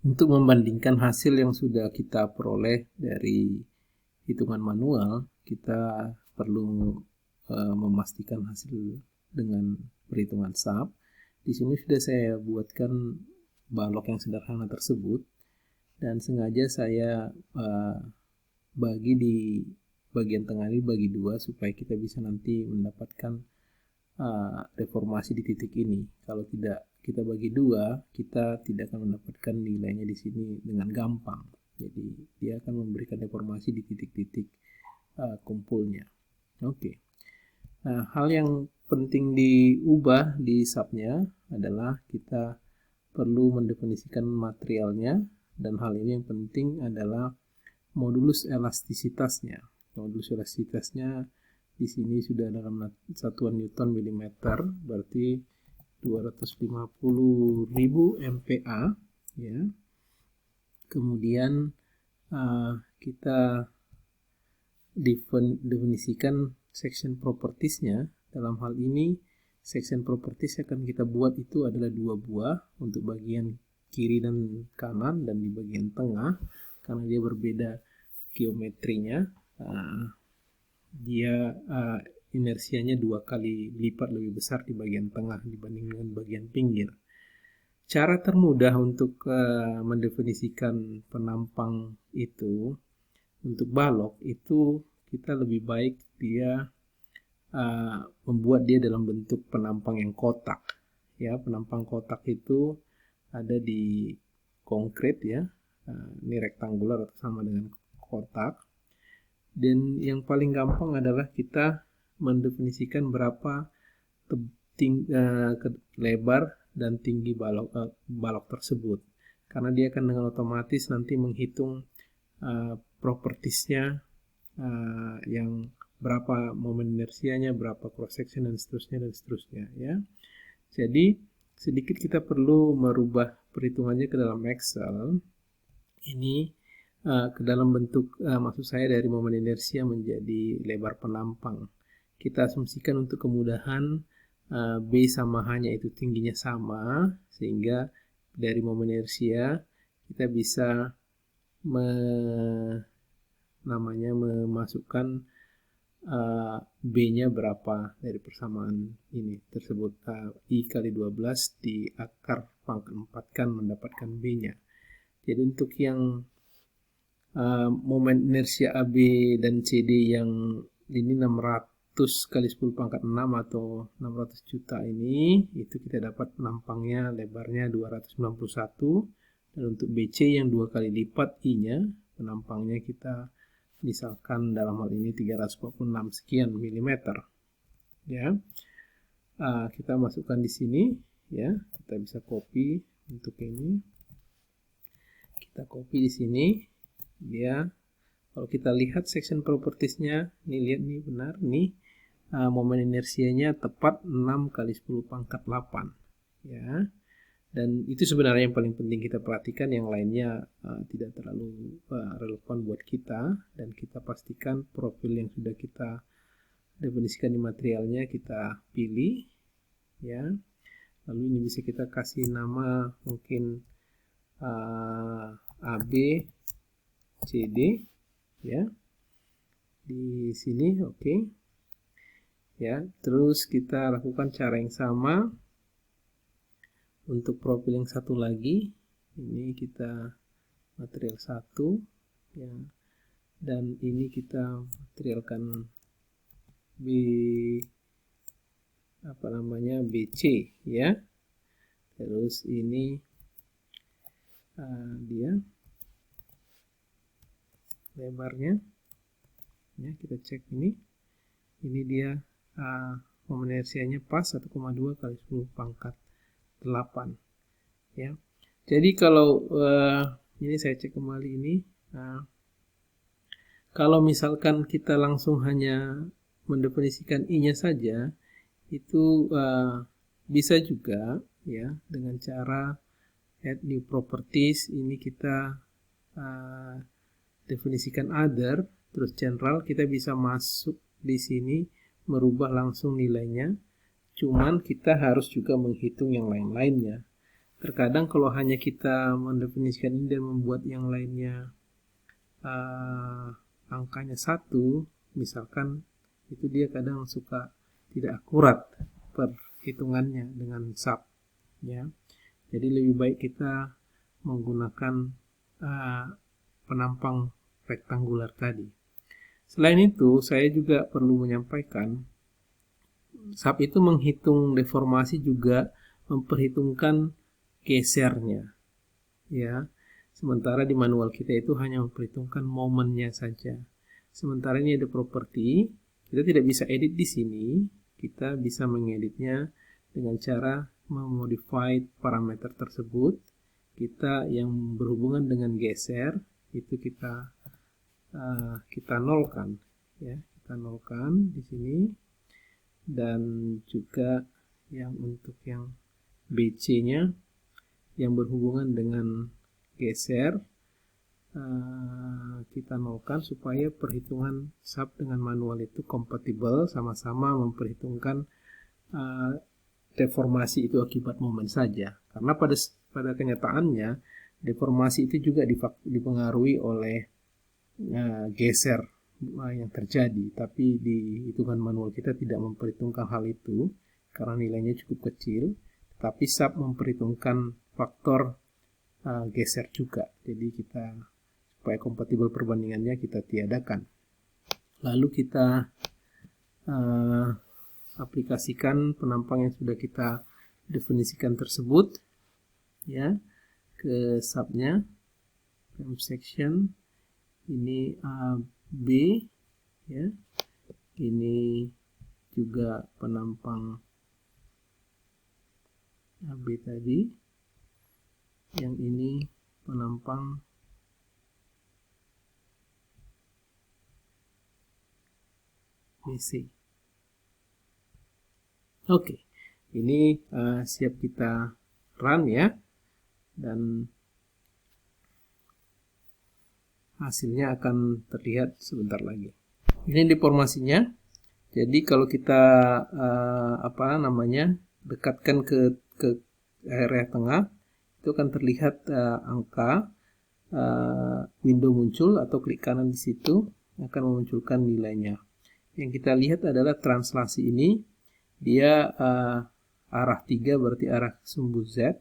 Untuk membandingkan hasil yang sudah kita peroleh dari hitungan manual, kita perlu memastikan hasil dengan perhitungan SAP. Di sini sudah saya buatkan balok yang sederhana tersebut, dan sengaja saya bagi di bagian tengah ini bagi dua supaya kita bisa nanti mendapatkan deformasi di titik ini. Kalau tidak kita bagi dua, kita tidak akan mendapatkan nilainya di sini dengan gampang. Jadi dia akan memberikan deformasi di titik-titik kumpulnya. Oke. Nah, hal yang penting diubah di subnya adalah kita perlu mendefinisikan materialnya, dan hal ini yang penting adalah modulus elastisitasnya. Modulus elastisitasnya di sini sudah dalam satuan Newton milimeter, berarti 250.000 MPa, ya. Kemudian kita definisikan section propertiesnya. Dalam hal ini section properties akan kita buat itu adalah 2 buah untuk bagian kiri dan kanan, dan di bagian tengah karena dia berbeda geometrinya, dia inersianya 2 kali lipat lebih besar di bagian tengah dibanding dengan bagian pinggir. Cara termudah untuk mendefinisikan penampang itu untuk balok itu kita lebih baik dia membuat dia dalam bentuk penampang yang kotak. Ya, penampang kotak itu ada di konkret, ya. Ini rektangular atau sama dengan kotak. Dan yang paling gampang adalah kita mendefinisikan berapa lebar dan tinggi balok tersebut, karena dia akan dengan otomatis nanti menghitung propertiesnya, yang berapa momen inersianya, berapa cross section, dan seterusnya, ya. Jadi sedikit kita perlu merubah perhitungannya ke dalam Excel ini, ke dalam bentuk maksud saya dari momen inersia menjadi lebar penampang. Kita asumsikan untuk kemudahan B sama H nya itu tingginya sama, sehingga dari momen inersia kita bisa memasukkan B nya berapa dari persamaan ini tersebut, I kali 12 di akar pangkat 4 kan mendapatkan B nya. Jadi untuk yang momen inersia AB dan CD yang ini 600 kali 10 pangkat 6 atau 600 juta ini, itu kita dapat penampangnya lebarnya 291, dan untuk BC yang 2 kali lipat I nya, penampangnya kita misalkan dalam hal ini 346 sekian milimeter, ya. Kita masukkan di sini, ya. Kita bisa copy untuk ini, kita copy di sini, ya. Kalau kita lihat section propertiesnya, nih lihat nih benar nih, momen inersianya tepat 6 kali 10 pangkat 8, ya. Dan itu sebenarnya yang paling penting kita perhatikan, yang lainnya tidak terlalu relevan buat kita, dan kita pastikan profil yang sudah kita definisikan di materialnya kita pilih, ya. Lalu ini bisa kita kasih nama mungkin AB CD, ya, di sini, oke. Ya, terus kita lakukan cara yang sama untuk profil yang satu lagi. Ini kita material 1, ya, dan ini kita materialkan BC, ya. Terus ini dia lebarnya, ya, kita cek ini dia momen inersianya pas 1,2 kali 10 pangkat 8, ya. Jadi kalau ini saya cek kembali ini, kalau misalkan kita langsung hanya mendefinisikan I-nya saja, itu bisa juga, ya, dengan cara add new properties. Ini kita definisikan other, terus general, kita bisa masuk di sini merubah langsung nilainya. Cuman kita harus juga menghitung yang lain-lainnya. terkadang kalau hanya kita mendefinisikan ini dan membuat yang lainnya angkanya 1, misalkan, itu dia kadang suka tidak akurat perhitungannya dengan sub, ya. Jadi lebih baik kita menggunakan penampang rektangular tadi. Selain itu, saya juga perlu menyampaikan, sub itu menghitung deformasi juga memperhitungkan gesernya, ya. Sementara di manual kita itu hanya memperhitungkan momennya saja. Sementara ini ada properti, kita tidak bisa edit di sini, kita bisa mengeditnya dengan cara memodify parameter tersebut. Kita yang berhubungan dengan geser itu kita nolkan, ya, kita nolkan di sini. Dan juga yang untuk yang BC-nya yang berhubungan dengan geser kita nolkan supaya perhitungan sub dengan manual itu kompatibel, sama-sama memperhitungkan deformasi itu akibat momen saja. Karena pada kenyataannya deformasi itu juga dipengaruhi oleh geser yang terjadi, tapi di hitungan manual kita tidak memperhitungkan hal itu karena nilainya cukup kecil, tapi sub memperhitungkan faktor geser juga. Jadi kita supaya kompatibel perbandingannya kita tiadakan. Lalu kita aplikasikan penampang yang sudah kita definisikan tersebut, ya, ke subnya. Frame section ini A, B, ya. Ini juga penampang AB tadi. Yang ini penampang BC. Oke, ini siap kita run, ya, dan hasilnya akan terlihat sebentar lagi. Ini deformasinya. Jadi kalau kita dekatkan ke area tengah, itu akan terlihat angka window muncul, atau klik kanan di situ akan memunculkan nilainya. Yang kita lihat adalah translasi ini, dia arah 3 berarti arah sumbu Z,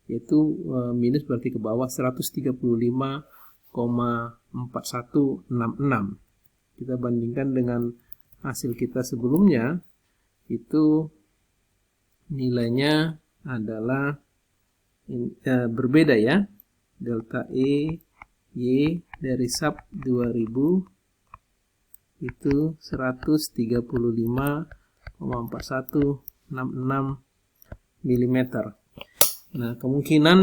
yaitu minus berarti ke bawah 135,4166. Kita bandingkan dengan hasil kita sebelumnya, itu nilainya adalah berbeda, ya. Delta E Y dari sub 2000 itu 135,4166 mm. Nah, kemungkinan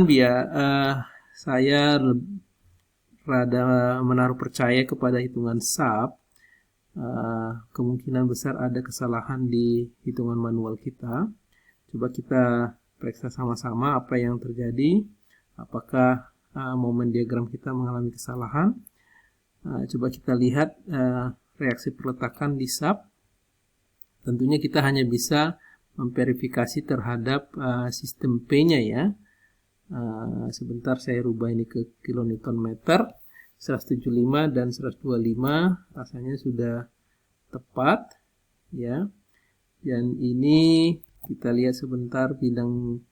saya rada menaruh percaya kepada hitungan sub. Kemungkinan besar ada kesalahan di hitungan manual kita. Coba kita periksa sama-sama apa yang terjadi. Apakah momen diagram kita mengalami kesalahan. Coba kita lihat reaksi perletakan di sub. Tentunya kita hanya bisa memverifikasi terhadap sistem P-nya, ya. Sebentar saya rubah ini ke kilonewton meter. 175 dan 125 rasanya sudah tepat, ya. Dan ini kita lihat sebentar bidang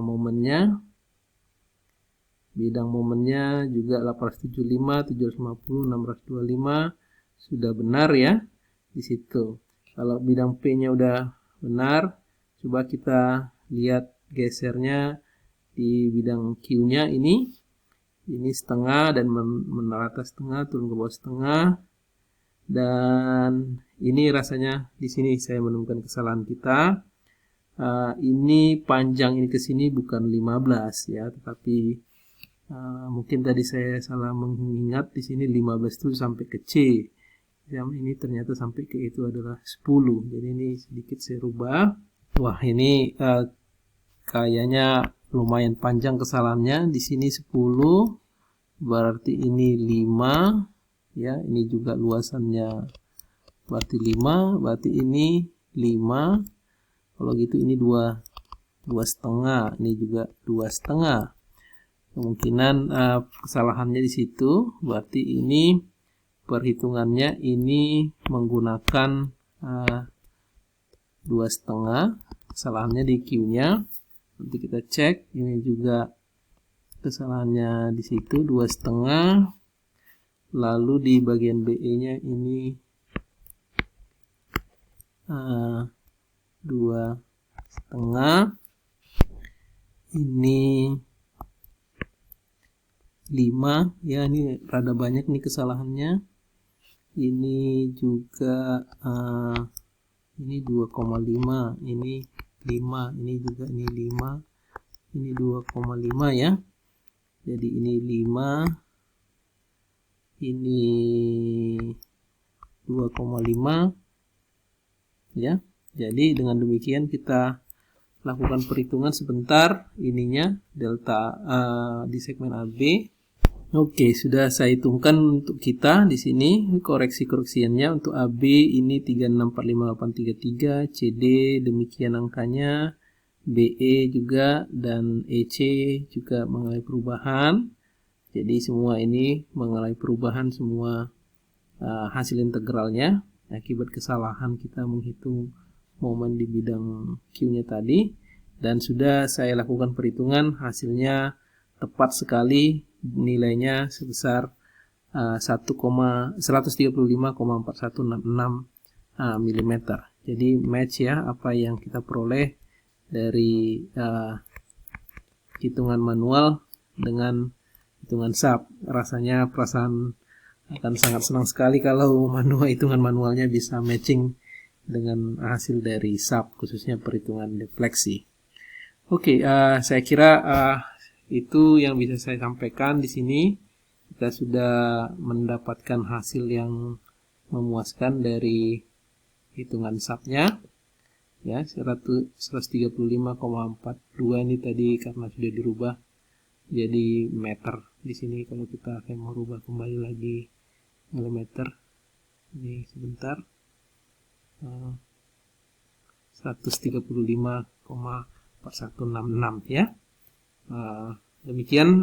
momennya. Bidang momennya juga 875, 750, 625 sudah benar, ya, di situ. Kalau bidang P-nya udah benar, coba kita lihat gesernya di bidang Q-nya ini setengah dan merata setengah, turun ke bawah setengah. Dan ini rasanya di sini saya menemukan kesalahan kita. Ini panjang ini ke sini bukan 15, ya, tetapi mungkin tadi saya salah mengingat, di sini 15 itu sampai ke C. Yang ini ternyata sampai ke itu adalah 10. Jadi ini sedikit saya rubah. Wah, ini kayaknya lumayan panjang kesalahannya. Di sini 10, berarti ini 5, ya. Ini juga luasannya berarti 5, berarti ini 5. Kalau gitu ini 2 2,5. Ini juga 2,5. Kemungkinan kesalahannya di situ, berarti ini perhitungannya ini menggunakan 2,5. Kesalahannya di Q-nya. Nanti kita cek, ini juga kesalahannya di situ 2,5. Lalu di bagian BE-nya ini 2,5. Ini 5 ya, ini rada banyak nih kesalahannya. Ini juga ini 2,5, ini 5, ini juga ini 5, ini 2,5 ya. Jadi ini 5, ini 2,5 ya. Jadi dengan demikian kita lakukan perhitungan sebentar ininya delta di segmen AB. Oke, sudah saya hitungkan untuk kita di sini koreksi-koreksiannya. Untuk AB ini 3645833, CD demikian angkanya, BE juga, dan EC juga mengalami perubahan. Jadi semua ini mengalami perubahan semua hasil integralnya akibat kesalahan kita menghitung momen di bidang Q-nya tadi. Dan sudah saya lakukan perhitungan, hasilnya tepat sekali, nilainya sebesar 135,4166 mm. Jadi match ya apa yang kita peroleh dari hitungan manual dengan hitungan SAP. Rasanya perasaan akan sangat senang sekali kalau hitungan manualnya bisa matching dengan hasil dari SAP, khususnya perhitungan defleksi. Oke, saya kira itu yang bisa saya sampaikan di sini. Kita sudah mendapatkan hasil yang memuaskan dari hitungan SAP-nya. Ya, 135,42 ini tadi karena sudah dirubah jadi meter. Di sini kalau kita akan merubah kembali lagi milimeter. Ini sebentar. 135,4166 ya. Demikian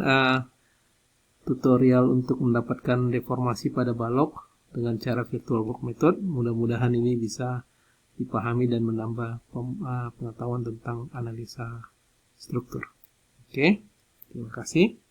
tutorial untuk mendapatkan deformasi pada balok dengan cara virtual work method. Mudah-mudahan ini bisa dipahami dan menambah pengetahuan tentang analisa struktur. Oke, terima kasih.